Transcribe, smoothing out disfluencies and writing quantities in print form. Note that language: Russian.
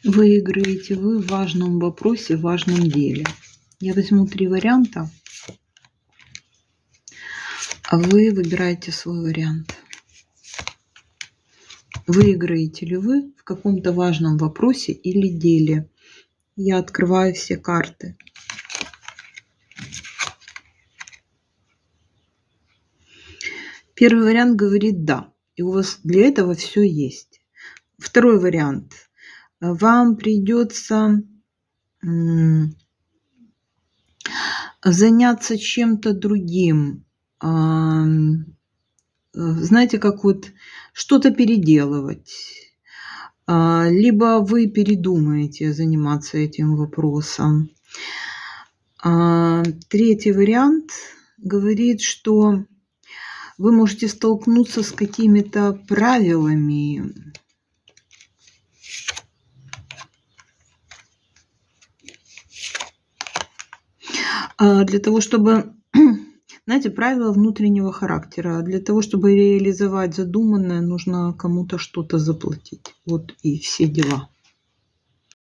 Выиграете вы в важном вопросе, в важном деле. Я возьму 3 варианта, а вы выбираете свой вариант. Выиграете ли вы в каком-то важном вопросе или деле? Я открываю все карты. Первый вариант говорит «да», и у вас для этого все есть. Второй вариант. Вам придется заняться чем-то другим. Знаете, как вот что-то переделывать. Либо вы передумаете заниматься этим вопросом. Третий вариант говорит, что вы можете столкнуться с какими-то правилами. Для того, чтобы, знаете, правила внутреннего характера. Для того, чтобы реализовать задуманное, нужно кому-то что-то заплатить. Вот и все дела.